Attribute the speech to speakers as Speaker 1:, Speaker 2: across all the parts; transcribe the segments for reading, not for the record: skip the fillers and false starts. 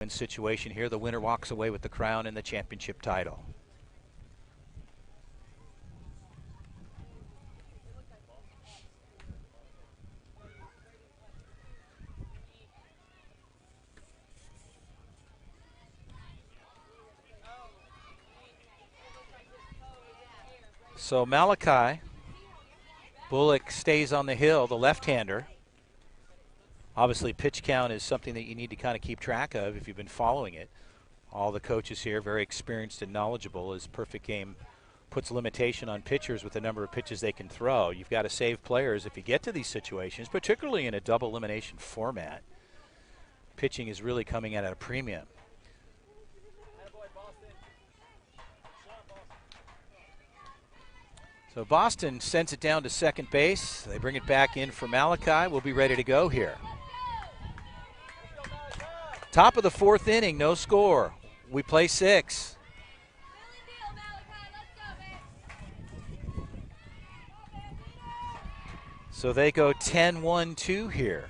Speaker 1: win situation here. The winner walks away with the crown and the championship title. So Malachi Bullock stays on the hill, the left-hander. Obviously, pitch count is something that you need to kind of keep track of if you've been following it. All the coaches here very experienced and knowledgeable, as Perfect Game puts limitation on pitchers with the number of pitches they can throw. You've got to save players if you get to these situations, particularly in a double elimination format. Pitching is really coming at a premium. So Boston sends it down to second base. They bring it back in for Malachi. We'll be ready to go here. Top of the fourth inning, no score. We play 6. So they go 10-1-2 here.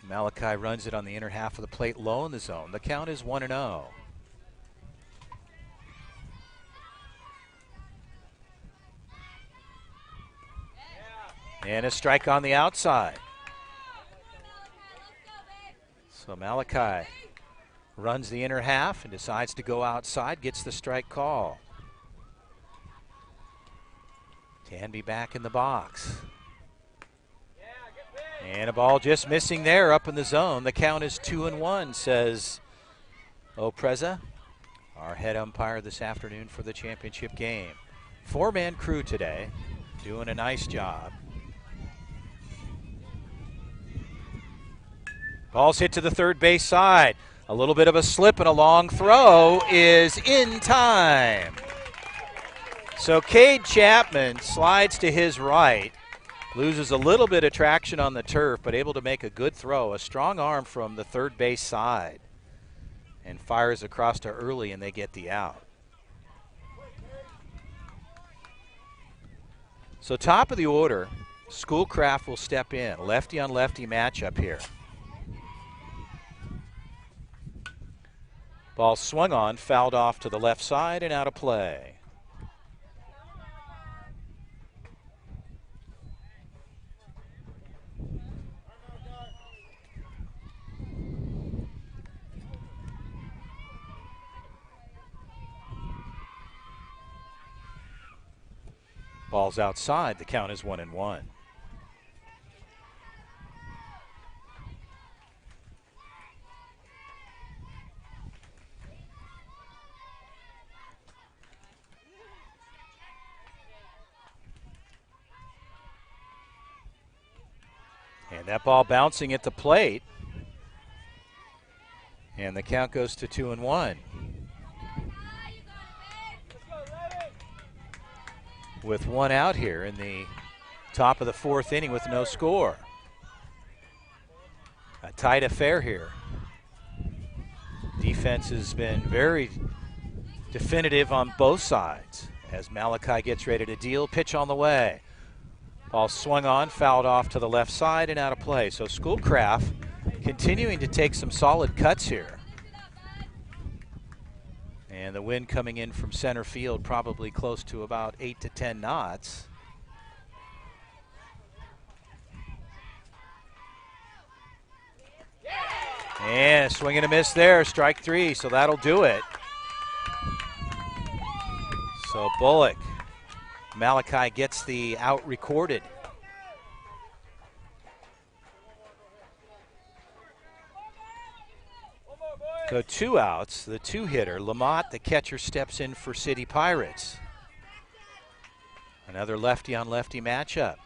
Speaker 1: Malachi runs it on the inner half of the plate, low in the zone. The count is 1-0. And a strike on the outside. So Malachi runs the inner half and decides to go outside, gets the strike call. Tanby back in the box. And a ball just missing there up in the zone. The count is 2-1, says Opreza, our head umpire this afternoon for the championship game. 4-man crew today, doing a nice job. Ball's hit to the third base side. A little bit of a slip and a long throw is in time. So Cade Chapman slides to his right, loses a little bit of traction on the turf, but able to make a good throw. A strong arm from the third base side. And fires across to early, and they get the out. So top of the order, Schoolcraft will step in. Lefty on lefty matchup here. Ball swung on, fouled off to the left side and out of play. Ball's outside. The count is 1-1. And that ball bouncing at the plate. And the count goes to 2-1. With one out here in the top of the fourth inning with no score. A tight affair here. Defense has been very definitive on both sides as Malachi gets ready to deal. Pitch on the way. Ball swung on, fouled off to the left side and out of play. So Schoolcraft continuing to take some solid cuts here. And the wind coming in from center field, probably close to about 8 to 10 knots. And a swing and a miss there, strike 3, so that'll do it. So Bullock, Malachi gets the out recorded. So 2 outs, the 2-hitter. Lamont, the catcher, steps in for City Pirates. Another lefty on lefty matchup.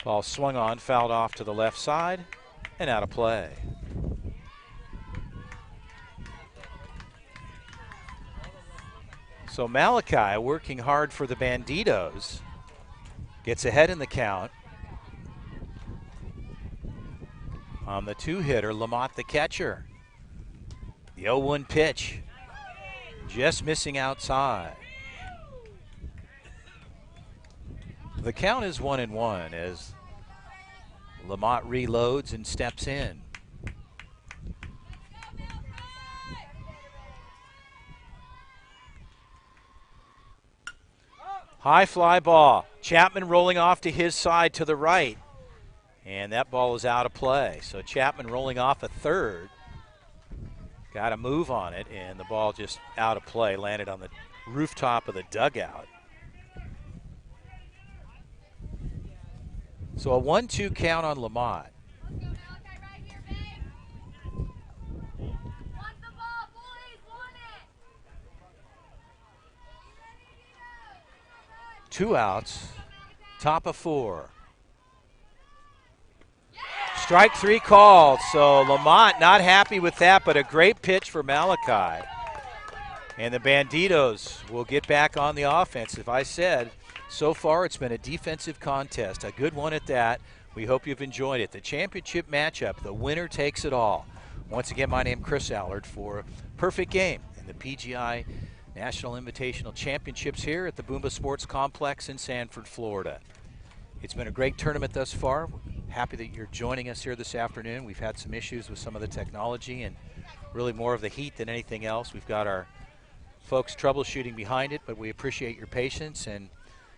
Speaker 1: Ball swung on, fouled off to the left side and out of play. So Malachi, working hard for the Banditos, gets ahead in the count. On the 2-hitter, Lamont, the catcher. The 0-1 pitch, just missing outside. The count is 1-1 as Lamont reloads and steps in. High fly ball. Chapman rolling off to his side to the right. And that ball is out of play. So Chapman rolling off a third. Got a move on it, and the ball just out of play. Landed on the rooftop of the dugout. So a 1-2 count on Lamont. Two outs, top of 4. Strike 3 called, so Lamont not happy with that, but a great pitch for Malachi. And the Banditos will get back on the offense. As I said, so far it's been a defensive contest, a good one at that. We hope you've enjoyed it. The championship matchup, the winner takes it all. Once again, my name is Chris Allard for Perfect Game in the PGI National Invitational Championships here at the Boomba Sports Complex in Sanford, Florida. It's been a great tournament thus far. Happy that you're joining us here this afternoon. We've had some issues with some of the technology and really more of the heat than anything else. We've got our folks troubleshooting behind it, but we appreciate your patience, and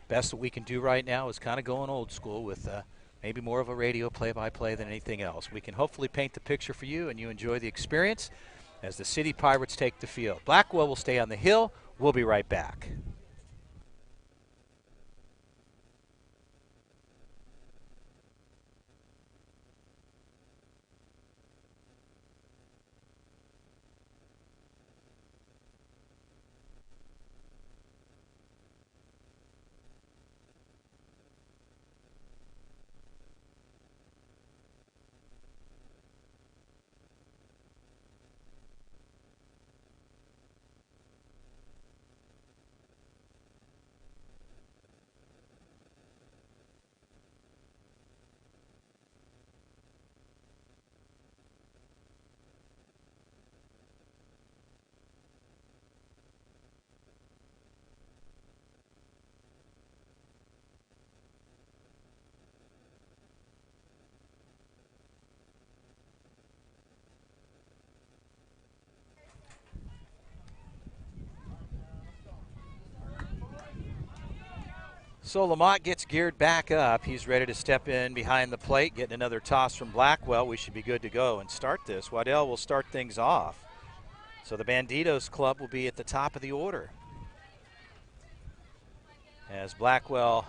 Speaker 1: best that we can do right now is kind of going old school with maybe more of a radio play-by-play than anything else. We can hopefully paint the picture for you and you enjoy the experience as the City Pirates take the field. Blackwell will stay on the hill. We'll be right back. So Lamont gets geared back up. He's ready to step in behind the plate, getting another toss from Blackwell. We should be good to go and start this. Waddell will start things off. So the Banditos club will be at the top of the order. As Blackwell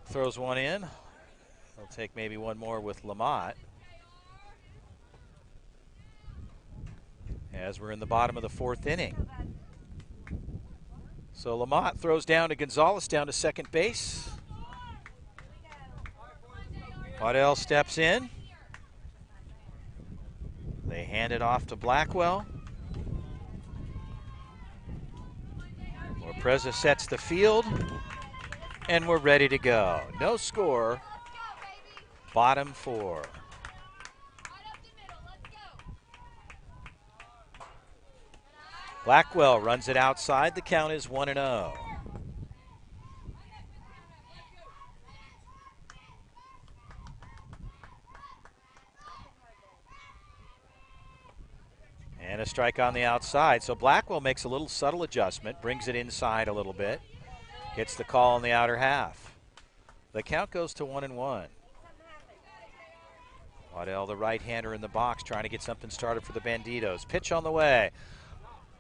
Speaker 1: throws one in. He'll take maybe one more with Lamont. As we're in the bottom of the 4th inning. So Lamont throws down to Gonzalez, down to second base. Waddell steps in. They hand it off to Blackwell. Preza sets the field, and we're ready to go. No score, bottom 4. Blackwell runs it outside. The count is 1-0. And a strike on the outside. So Blackwell makes a little subtle adjustment, brings it inside a little bit, gets the call in the outer half. The count goes to 1-1. Waddell, the right-hander in the box, trying to get something started for the Banditos. Pitch on the way.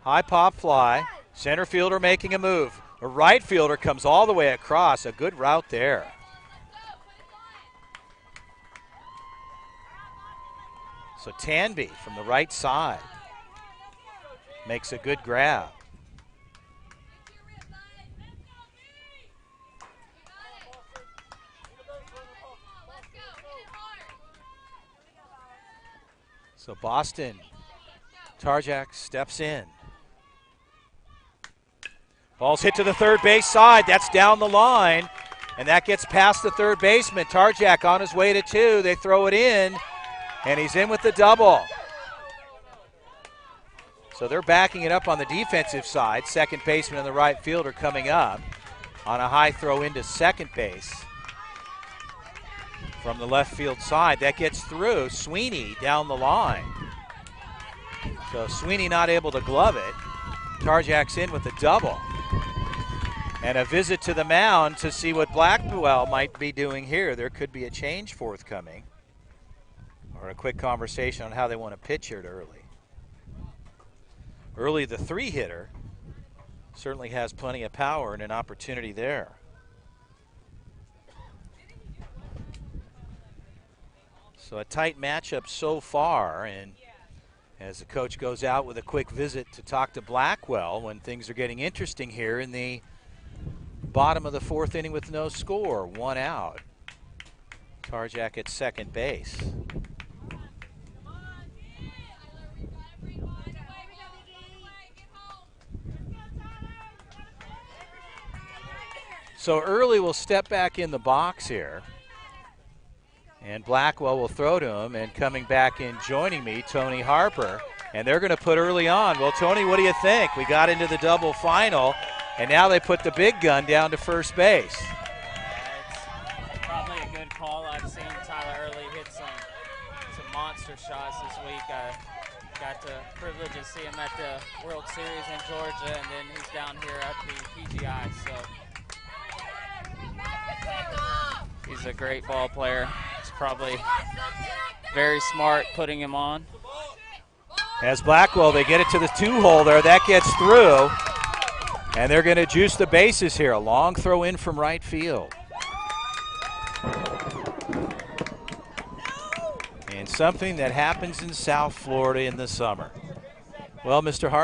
Speaker 1: High pop fly. Center fielder making a move. A right fielder comes all the way across. A good route there. So Tanby from the right side makes a good grab. So Boston, Tarjak steps in. Ball's hit to the third base side. That's down the line, and that gets past the third baseman. Tarjak on his way to 2. They throw it in, and he's in with the double. So they're backing it up on the defensive side. Second baseman and the right fielder coming up on a high throw into second base from the left field side. That gets through. Sweeney down the line. So Sweeney not able to glove it. Tarjak's in with a double. And a visit to the mound to see what Blackwell might be doing here. There could be a change forthcoming, or a quick conversation on how they want to pitch here to Early. Early, the 3-hitter, certainly has plenty of power and an opportunity there. So a tight matchup so far, and as the coach goes out with a quick visit to talk to Blackwell when things are getting interesting here in the bottom of the 4th inning with no score, 1 out. Tarjak at second base. So Early will step back in the box here. And Blackwell will throw to him, and coming back in joining me, Tony Harper. And they're going to put Early on. Well, Tony, what do you think? We got into the double final, and now they put the big gun down to first base.
Speaker 2: It's probably a good call. I've seen Tyler Early hit some monster shots this week. I got the privilege of seeing him at the World Series in Georgia, and then he's down here at the PGI. So he's a great ball player. It's probably very smart putting him on.
Speaker 1: As Blackwell, they get it to the 2-hole there. That gets through. And they're going to juice the bases here. A long throw in from right field. And something that happens in South Florida in the summer. Well, Mr. Harper.